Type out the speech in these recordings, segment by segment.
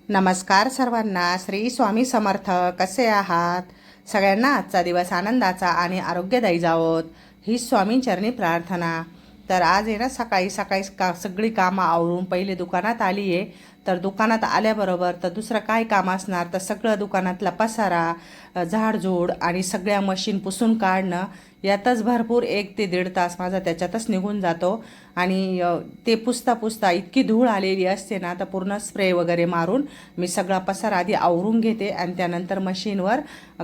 नमस्कार सर्वांना. श्री स्वामी समर्थ. कसे आहात? सगळ्यांना आजचा दिवस आनंदाचा आणि आरोग्यदायी जावोत ही स्वामींचरणी प्रार्थना. तर आज आहे ना, सकाळी सकाळी सगळी कामं आवरून पहिले दुकानात आली आहे. तर दुकानात आल्याबरोबर तर दुसरं काय काम असणार, तर सगळं दुकानातला पसारा, झाडझूड आणि सगळ्या मशीन पुसून काढणं, यातच भरपूर 1 ते 1.5 तास माझा त्याच्यातच निघून जातो. आणि ते पुसता पुसता इतकी धूळ आलेली असते ना, तर पूर्ण स्प्रे वगैरे मारून मी सगळा पसारा आधी आवरून घेते आणि त्यानंतर मशीनवर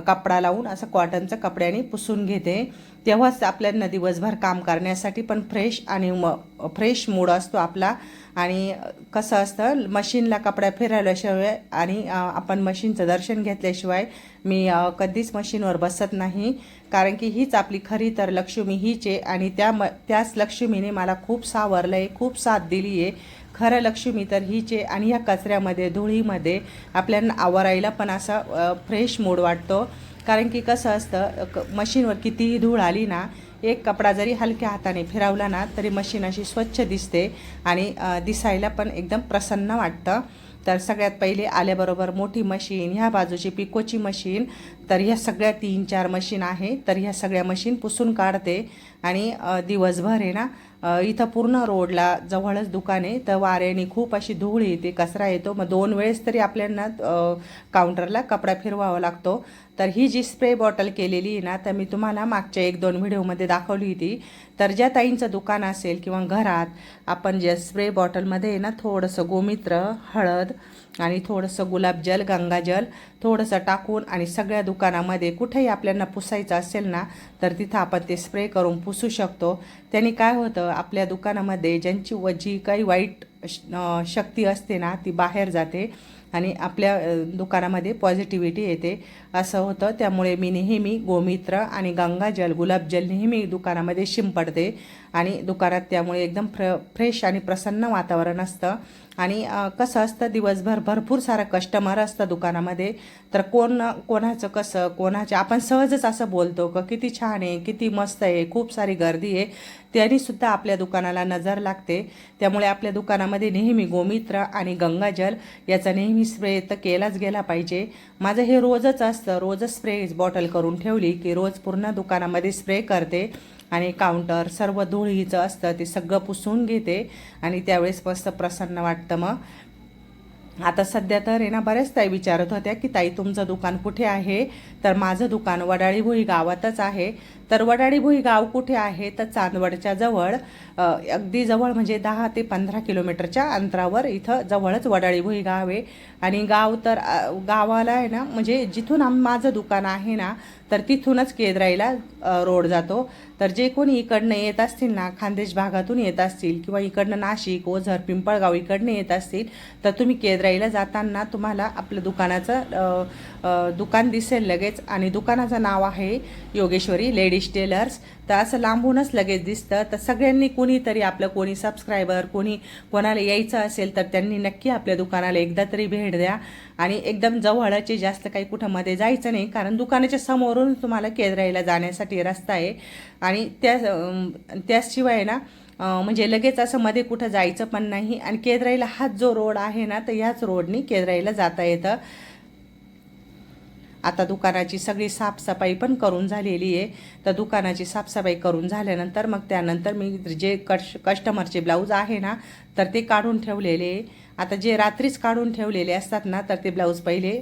कपडा लावून असं कॉटनच्या कपड्याने पुसून घेते. तेव्हाच आपल्याला दिवसभर काम करण्यासाठी पण फ्रेश आणि फ्रेश मूड असतो आपला. आणि कसं असतं, मशीनला कपडा फिरवल्याशिवाय आणि आपण मशीनचं दर्शन घेतल्याशिवाय मी कधीच मशीनवर बसत नाही. कारण की हीच आपली खरी तर लक्ष्मी हीच आहे आणि त्याच लक्ष्मीने मला खूप सावरलं आहे, खूप साथ दिली आहे. खरं लक्ष्मी तर हीच आहे. आणि ह्या कचऱ्यामध्ये धुळीमध्ये आपल्याला आवरायला पण असा फ्रेश मूड वाटतो. कारण की कसं असतं, मशीनवर कितीही धूळ आली ना, एक कपडा जरी हलक्या हाताने फिरवला ना, तरी मशीन अशी स्वच्छ दिसते आणि दिसायला पण एकदम प्रसन्न वाटतं. तर सगळ्यात पहिले आल्याबरोबर मोठी मशीन, ह्या बाजूची पिकोची मशीन, तर ह्या सगळ्या 3-4 मशीन आहे. तर ह्या सगळ्या मशीन पुसून काढते. आणि दिवसभर आहे ना, इथं पूर्ण रोडला जवळच दुकान आहे, तर वाऱ्याने खूप अशी धूळ येते, कचरा येतो. मग 2 वेळेस तरी आपल्याला काउंटरला कपडा फिरवावा लागतो. तर ही जी स्प्रे बॉटल केलेली आहे ना, तर मी तुम्हाला मागच्या 1-2 व्हिडिओमध्ये दाखवली होती. तर ज्या ताईंचं दुकान असेल किंवा घरात आपण जे स्प्रे बॉटलमध्ये आहे ना, थोडंसं गोमित्र, हळद आणि थोडंसं गुलाबजल, गंगाजल थोडंसं टाकून आणि सगळ्या दुकानामध्ये कुठेही आपल्याला पुसायचं असेल ना, तर तिथं आपण ते स्प्रे करून पुसू शकतो. त्याने काय होतं, आपल्या दुकानामध्ये ज्यांची जी काही वाईट शक्ती असते ना, ती बाहेर जाते आणि आपल्या दुकानामध्ये पॉझिटिव्हिटी येते, असं होतं. त्यामुळे मी नेहमी गोमित्र आणि गंगाजल, गुलाबजल नेहमी दुकानामध्ये शिंपडते आणि दुकानात त्यामुळे एकदम फ्रेश आणि प्रसन्न वातावरण असतं. आणि कसं असतं, दिवसभर भरपूर सारं कस्टमर असतं दुकानामध्ये. तर कोणाचं कसं, कोणाच्या आपण सहजच असं बोलतो का किती छान आहे, किती मस्त आहे, खूप सारी गर्दी आहे, त्यानीसुद्धा आपल्या दुकानाला नजर लागते. त्यामुळे आपल्या दुकानामध्ये नेहमी गोमित्र आणि गंगाजल याचा नेहमी स्प्रे तर केलाच गेला पाहिजे. माझं हे रोजच असतं. रोजच स्प्रे बॉटल करून ठेवली की रोज पूर्ण दुकानामध्ये स्प्रे करते आणि काउंटर सर्व धुळीचं असतं ते सगळं पुसून घेते आणि त्यावेळेस मस्त प्रसन्न वाटतं. मग आता सध्या तर आहे ना, बऱ्याच ताई विचारत होत्या की ताई तुमचं दुकान कुठे आहे. तर माझं दुकान वडाळी भुई गावातच आहे. तर वडाळी भुई गाव कुठे आहे, तर चांदवडच्या जवळ, अगदी जवळ म्हणजे 10 ते 15 किलोमीटरच्या अंतरावर इथं जवळच वडाळी भुई गाव आहे. आणि गाव तर गावाला आहे ना, म्हणजे जिथून माझं दुकान आहे ना, तर तिथूनच केद्राईला रोड जातो. तर जे कोणी इकडनं येत असतील ना, खानदेश भागातून येत असतील किंवा इकडनं नाशिक, ओझर, पिंपळगाव इकडनं येत असतील, तर तुम्ही केद्राईला जाताना तुम्हाला आपलं दुकानाचं दुकान दिसेल लगेच. आणि दुकानाचं नाव आहे योगेश्वरी लेडीज टेलर्स. तर असं लांबूनच लगेच दिसतं. तर सगळ्यांनी कोणीतरी आपलं, कोणी सबस्क्रायबर, कोणाला यायचं असेल तर त्यांनी नक्की आपल्या दुकानाला एकदा तरी भेट द्या. आणि एकदम जवळचे, जास्त काही कुठं मध्ये जायचं नाही, कारण दुकानाच्या समोरून तुम्हाला केद्राईला जाण्यासाठी रस्ता आहे. आणि त्याशिवाय ना, म्हणजे लगेच असं मध्ये कुठं जायचं पण नाही. आणि केद्राईला हाच जो रोड आहे ना, तर ह्याच रोडनी केद्राईला जाता येतं. आता दुकानाची सगळी साफसफाई पण करून झालेली आहे. तर दुकानाची साफसफाई करून झाल्यानंतर मग त्यानंतर मी जे कस्टमरचे ब्लाऊज आहे ना, तर ते काढून ठेवलेले. आता जे रात्रीच काढून ठेवलेले असतात ना, तर ते ब्लाऊज पहिले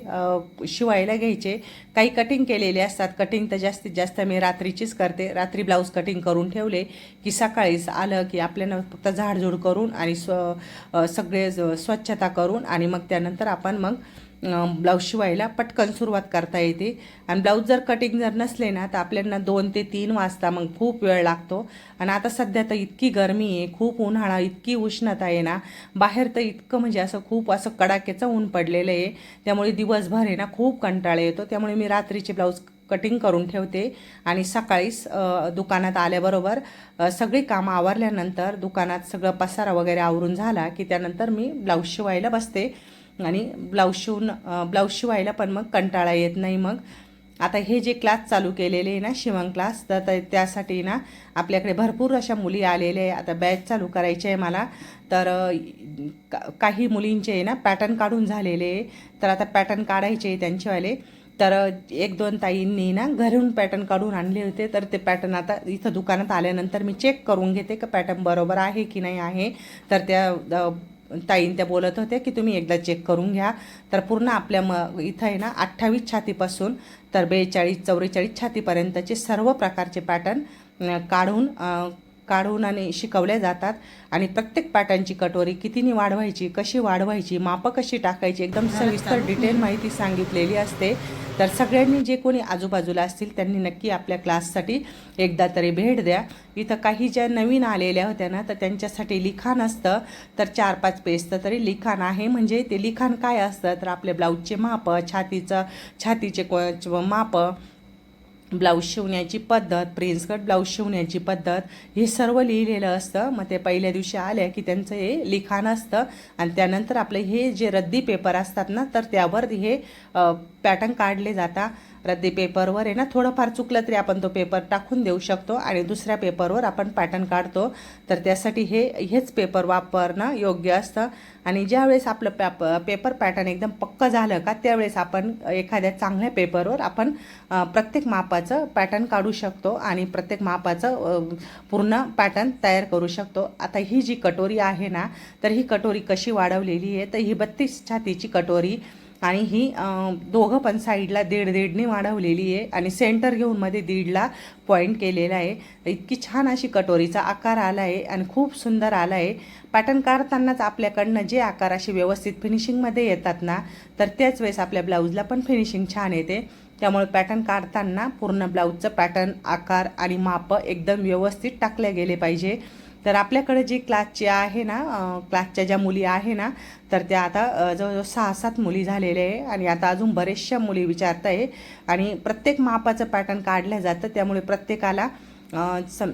शिवायला घ्यायचे. काही कटिंग केलेले असतात. कटिंग तर जास्तीत जास्त मी रात्रीचीच करते. रात्री ब्लाऊज कटिंग करून ठेवले की सकाळीच आलं की आपल्याला फक्त झाडझूड करून आणि सगळे स्वच्छता करून आणि मग त्यानंतर आपण मग ब्लाऊज शिवायला पटकन सुरुवात करता येते. आणि ब्लाऊज जर कटिंग जर नसले ना, तर आपल्याला 2 ते 3 वाजता मग खूप वेळ लागतो. आणि आता सध्या तर इतकी गरमी आहे, खूप उन्हाळा, इतकी उष्णता आहे ना, बाहेर तर इतकं म्हणजे असं खूप असं कडाक्याचं ऊन पडलेलं आहे. त्यामुळे दिवसभर आहे ना खूप कंटाळा येतो. त्यामुळे मी रात्रीचे ब्लाऊज कटिंग करून ठेवते आणि सकाळीच दुकानात आल्याबरोबर सगळी कामं आवरल्यानंतर, दुकानात सगळं पसारा वगैरे आवरून झाला की त्यानंतर मी ब्लाऊज शिवायला बसते. आणि ब्लाऊज शिवायला पण मग कंटाळा येत नाही. मग आता हे जे क्लास चालू केलेले आहे ना शिवण क्लास, तर त्यासाठी ना आपल्याकडे भरपूर अशा मुली आलेल्या आहे. आता बॅच चालू करायची आहे मला. तर काही मुलींचे आहे ना पॅटर्न काढून झालेले आहे, तर आता पॅटर्न काढायचे त्यांचेवाले. तर एक दोन ताईंनी ना घरून पॅटर्न काढून आणले होते, तर ते पॅटर्न आता इथं दुकानात आल्यानंतर मी चेक करून घेते का पॅटर्न बरोबर आहे की नाही आहे. तर त्या ताईन त्या बोलत होत्या की तुम्ही एकदा चेक करून घ्या. तर पूर्ण आपल्या इथं आहे ना 28 छातीपासून तर 42 44 छातीपर्यंतचे सर्व प्रकारचे पॅटर्न काढून आणि शिकवल्या जातात. आणि प्रत्येक पॅटर्नची कटोरी कितीनी वाढवायची, कशी वाढवायची, मापं कशी टाकायची, एकदम सविस्तर डिटेल माहिती सांगितलेली असते. तर सगळ्यांनी जे कोणी आजूबाजूला असतील त्यांनी नक्की आपल्या क्लाससाठी एकदा तरी भेट द्या. इथं काही ज्या नवीन आलेल्या होत्या ना, तर त्यांच्यासाठी लिखाण असतं. तर 4-5 पेजचं तरी लिखाण आहे. म्हणजे ते लिखाण काय असतं, तर आपले ब्लाऊजचे मापं, छातीचे मापं, ब्लाऊज शिवण्याची पद्धत, प्रिन्स कट ब्लाऊज शिवण्याची पद्धत, हे सर्व लिहिलेलं असतं. मग ते पहिल्या दिवशी आल्या की त्यांचं हे लिखाण असतं. आणि त्यानंतर आपले हे जे रद्दी पेपर असतात ना, तर त्यावर हे पॅटर्न काढले जातात. रद्दी पेपरवर आहे ना थोडंफार चुकलं तरी आपण तो पेपर टाकून देऊ शकतो आणि दुसऱ्या पेपरवर आपण पॅटर्न काढतो. तर त्यासाठी हेच पेपर वापरणं योग्य असतं. आणि ज्यावेळेस आपलं पेपर पॅटर्न एकदम पक्कं झालं का, त्यावेळेस आपण एखाद्या चांगल्या पेपरवर आपण प्रत्येक मापाचं पॅटर्न काढू शकतो आणि प्रत्येक मापाचं पूर्ण पॅटर्न तयार करू शकतो. आता ही जी कटोरी आहे ना, तर ही कटोरी कशी वाढवलेली आहे, तर ही 32 छातीची कटोरी आणि ही दोघं पण साईडला 1.5 वाढवलेली आहे आणि सेंटर घेऊन मध्ये 1.5ला पॉईंट केलेला आहे. इतकी छान अशी कटोरीचा आकार आला आहे आणि खूप सुंदर आला आहे. पॅटर्न काढतानाच आपल्याकडनं जे आकार अशी व्यवस्थित फिनिशिंगमध्ये येतात ना, तर त्याच वेळेस आपल्या ब्लाऊजला पण फिनिशिंग छान येते. त्यामुळे पॅटर्न काढताना पूर्ण ब्लाऊजचं पॅटर्न, आकार आणि मापं एकदम व्यवस्थित टाकले गेले पाहिजे. तर आपल्याकडे जी क्लासची आहे ना, क्लासच्या ज्या मुली आहे ना, तर त्या आता जवळजवळ 6-7 मुली झालेल्या आहे आणि आता अजून बरेचशा मुली विचारत आहे. आणि प्रत्येक मापाचं पॅटर्न काढलं जातं. त्यामुळे प्रत्येकाला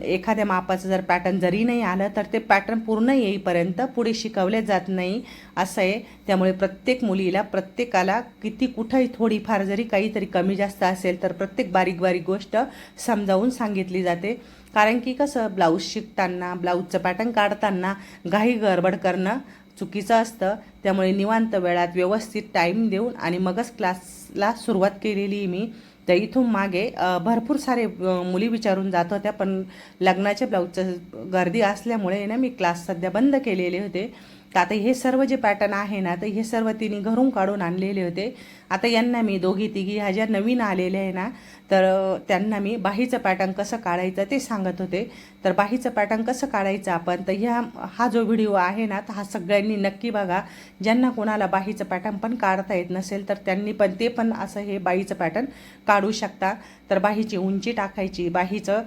एखाद्या मापाचं जर पॅटर्न जरी नाही आलं, तर ते पॅटर्न पूर्ण येईपर्यंत पुढे शिकवले जात नाही असं आहे. त्यामुळे प्रत्येक मुलीला, प्रत्येकाला किती कुठंही थोडीफार जरी काहीतरी कमी जास्त असेल, तर प्रत्येक बारीक बारीक गोष्ट समजावून सांगितली जाते. कारण की कसं, ब्लाऊज शिकताना, ब्लाऊजचं पॅटर्न काढताना घाई गडबड करणं चुकीचं असतं. त्यामुळे निवांत वेळात व्यवस्थित टाईम देऊन आणि मगच क्लासला सुरुवात केलेली मी. तर इथून मागे भरपूर सारे मुली विचारून जात होत्या, पण लग्नाच्या ब्लाऊजचं गर्दी असल्यामुळे ना मी क्लास सध्या बंद केलेले होते. तर आता हे सर्व जे पॅटर्न आहे ना, तर हे सर्व तिने घरून काढून आणलेले होते. आता यांना मी दोघी तिघी ह्या ज्या नवीन आलेल्या आहे ना, तर त्यांना मी बाहीचं पॅटर्न कसं काढायचं ते सांगत होते. तर बाहीचं पॅटर्न कसं काढायचं आपण, तर हा जो व्हिडिओ आहे ना, तर हा सगळ्यांनी नक्की बघा. ज्यांना कोणाला बाहीचं पॅटर्न पण काढता येत नसेल, तर त्यांनी पण ते पण असं हे बाहीचं पॅटर्न काढू शकता. तर बाहीची उंची टाकायची, बाहीचं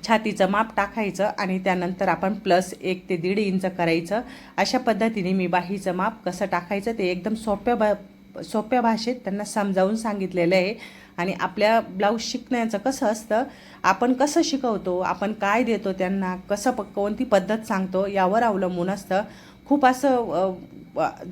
छातीचं माप टाकायचं आणि त्यानंतर आपण +1 ते 1.5 इंच करायचं. अशा पद्धतीने मी बाहीचं माप कसं टाकायचं ते एकदम सोप्या भाषेत त्यांना समजावून सांगितलेलं आहे. आणि आपल्या ब्लाऊज शिकण्याचं कसं असतं, आपण कसं शिकवतो, आपण काय देतो त्यांना, कोणती पद्धत सांगतो यावर अवलंबून असतं. खूप असं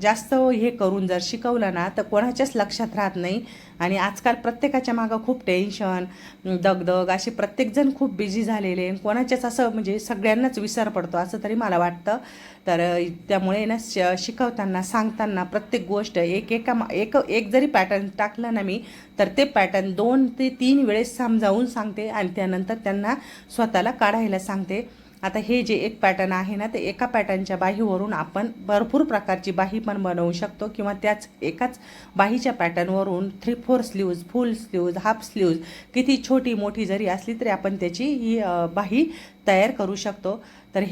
जास्त हे करून जर शिकवलं ना, तर कोणाच्याच लक्षात राहत नाही. आणि आजकाल प्रत्येकाच्या मागं खूप टेन्शन, दगदग, असे प्रत्येकजण खूप बिझी झालेले, कोणाच्याच असं म्हणजे सगळ्यांनाच विसर पडतो असं तरी मला वाटतं. तर त्यामुळे ना शिकवताना, सांगताना प्रत्येक गोष्ट एक जरी पॅटर्न टाकलं ना मी, तर ते पॅटर्न 2 ते 3 वेळेस समजावून सांगते आणि त्यानंतर त्यांना स्वतःला काढायला सांगते. आता हे जे एक पॅटर्न आहे ना, ते एका पॅटर्नच्या बाहीवरून आपण भरपूर प्रकारची बाही पण बनवू शकतो किंवा त्याच एकाच बाहीच्या पॅटर्नवरून 3/4 स्लीव्ज, फुल स्लीव्ज, हाफ स्लीव्ज, किती छोटी मोठी जरी असली तरी आपण त्याची ही बाही तयार करू शकतो. तर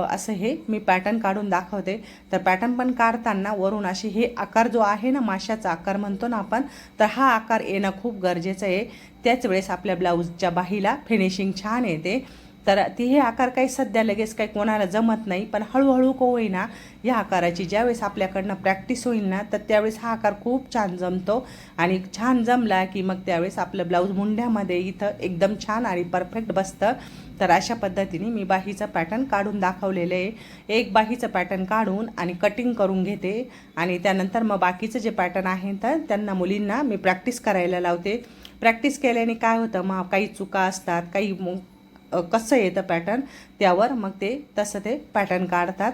असं हे मी पॅटर्न काढून दाखवते. तर पॅटर्न पण काढताना वरून असे हे आकार जो आहे ना, माशाचा आकार म्हणतो ना आपण, तर हा आकार येणं खूप गरजेचं आहे. त्याच वेळेस आपल्या ब्लाऊजच्या बाहीला फिनिशिंग छान येते. तर ती हे आकार काही सध्या लगेच काही कोणाला जमत नाही, पण हळूहळू का होईना या आकाराची ज्यावेळेस आपल्याकडनं प्रॅक्टिस होईल ना, तर त्यावेळेस हा आकार खूप छान जमतो. आणि छान जमला की मग त्यावेळेस आपलं ब्लाऊज मुंड्यामध्ये इथं एकदम छान आणि परफेक्ट बसतं. तर अशा पद्धतीने मी बाहीचं पॅटर्न काढून दाखवलेलं आहे. एक बाहीचं पॅटर्न काढून आणि कटिंग करून घेते आणि त्यानंतर मग बाकीचं जे पॅटर्न आहे तर त्यांना मुलींना मी प्रॅक्टिस करायला लावते. प्रॅक्टिस केल्याने काय होतं, मग काही चुका असतात, काही कसं येतं पॅटर्न त्यावर मग ते तसं ते पॅटर्न काढतात.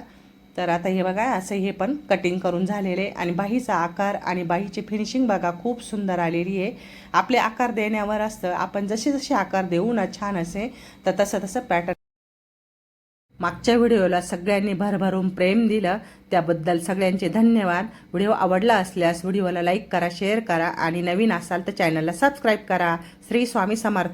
तर आता हे बघा असं हे पण कटिंग करून झालेले आणि बाहीचा आकार आणि बाहीची फिनिशिंग बघा खूप सुंदर आलेली आहे. आपले आकार देण्यावर असतं, आपण जसे जसे आकार देऊ ना छान असे तर तसं तसं पॅटर्न. मागच्या व्हिडिओला सगळ्यांनी भरभरून प्रेम दिलं त्याबद्दल सगळ्यांचे धन्यवाद. व्हिडिओ आवडला असल्यास व्हिडिओला लाईक करा, शेअर करा आणि नवीन असाल तर चॅनलला सबस्क्राईब करा. श्री स्वामी समर्थ.